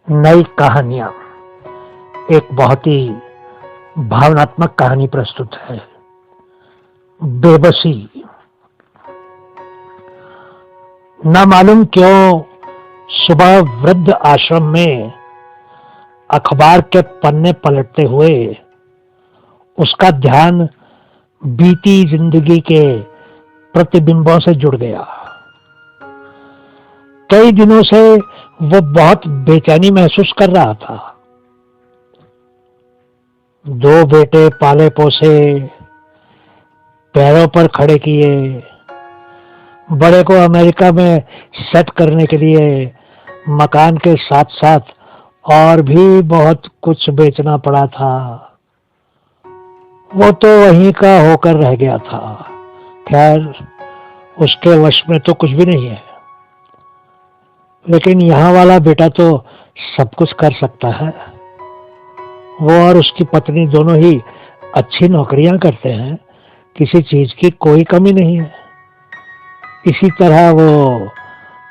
नई कहानियां एक बहुत ही भावनात्मक कहानी प्रस्तुत है। बेबसी। न मालूम क्यों सुबह वृद्ध आश्रम में अखबार के पन्ने पलटते हुए उसका ध्यान बीती जिंदगी के प्रतिबिंबों से जुड़ गया। कई दिनों से वो बहुत बेचैनी महसूस कर रहा था। 2 बेटे पाले पोसे, पैरों पर खड़े किए, बड़े को अमेरिका में सेट करने के लिए मकान के साथ साथ और भी बहुत कुछ बेचना पड़ा था। वो तो वहीं का होकर रह गया था। खैर, उसके वश में तो कुछ भी नहीं है, लेकिन यहाँ वाला बेटा तो सब कुछ कर सकता है। वो और उसकी पत्नी दोनों ही अच्छी नौकरियां करते हैं, किसी चीज की कोई कमी नहीं है। इसी तरह वो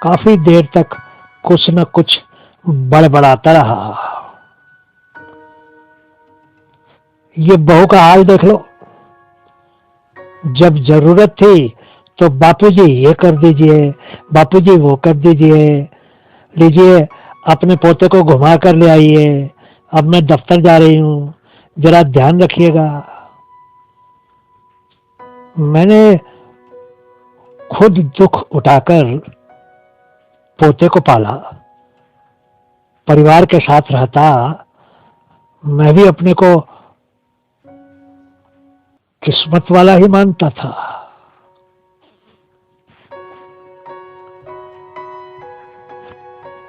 काफी देर तक कुछ न कुछ बड़बड़ाता रहा। ये बहू का हाल देख लो। जब जरूरत थी तो बापूजी ये कर दीजिए, बापूजी वो कर दीजिए, लीजिए अपने पोते को घुमा कर ले आइए, अब मैं दफ्तर जा रही हूँ, जरा ध्यान रखिएगा। मैंने खुद दुख उठाकर पोते को पाला, परिवार के साथ रहता मैं भी अपने को किस्मत वाला ही मानता था।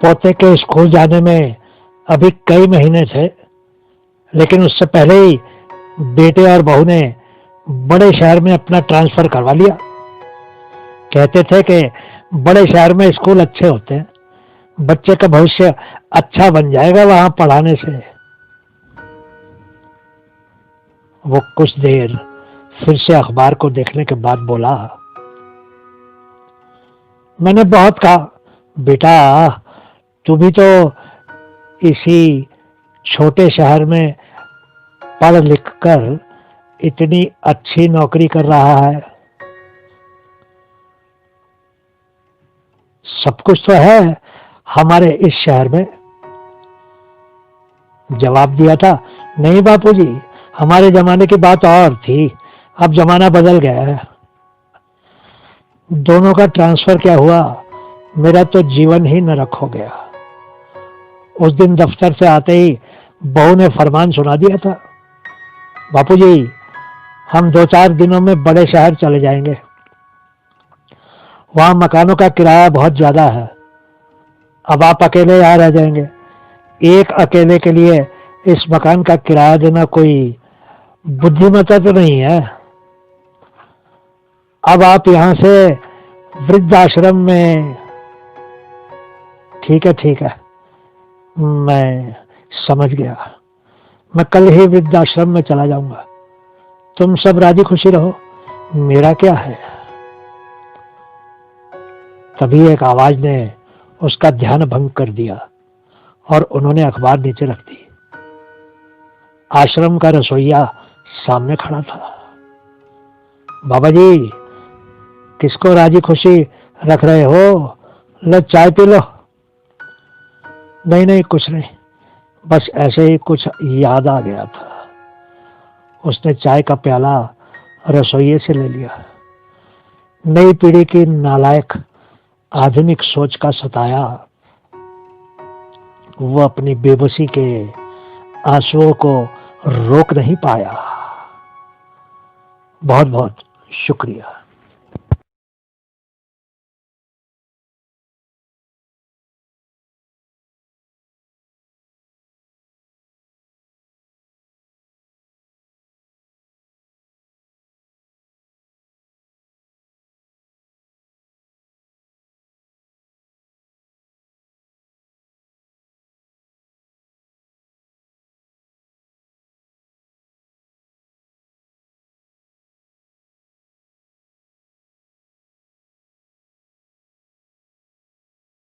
पोते के स्कूल जाने में अभी कई महीने थे, लेकिन उससे पहले ही बेटे और बहू ने बड़े शहर में अपना ट्रांसफर करवा लिया। कहते थे कि बड़े शहर में स्कूल अच्छे होते हैं, बच्चे का भविष्य अच्छा बन जाएगा वहां पढ़ाने से। वो कुछ देर फिर से अखबार को देखने के बाद बोला, मैंने बहुत कहा, बेटा तू भी तो इसी छोटे शहर में पढ़ लिख कर इतनी अच्छी नौकरी कर रहा है, सब कुछ तो है हमारे इस शहर में। जवाब दिया था, नहीं बापूजी, हमारे जमाने की बात और थी, अब जमाना बदल गया है। दोनों का ट्रांसफर क्या हुआ, मेरा तो जीवन ही नरक हो गया। उस दिन दफ्तर से आते ही बहू ने फरमान सुना दिया था, बापूजी हम 2-4 दिनों में बड़े शहर चले जाएंगे, वहां मकानों का किराया बहुत ज्यादा है, अब आप अकेले यहाँ रह जाएंगे। एक अकेले के लिए इस मकान का किराया देना कोई बुद्धिमत्ता तो नहीं है। अब आप यहाँ से वृद्धाश्रम में। ठीक है, मैं समझ गया, मैं कल ही वृद्धाश्रम में चला जाऊंगा, तुम सब राजी खुशी रहो, मेरा क्या है। तभी एक आवाज ने उसका ध्यान भंग कर दिया और उन्होंने अखबार नीचे रख दी। आश्रम का रसोइया सामने खड़ा था। बाबा जी, किसको राजी खुशी रख रहे हो, लो चाय पी लो। नहीं कुछ नहीं, बस ऐसे ही कुछ याद आ गया था। उसने चाय का प्याला रसोइये से ले लिया। नई पीढ़ी की नालायक आधुनिक सोच का सताया वो अपनी बेबसी के आंसुओं को रोक नहीं पाया। बहुत बहुत शुक्रिया।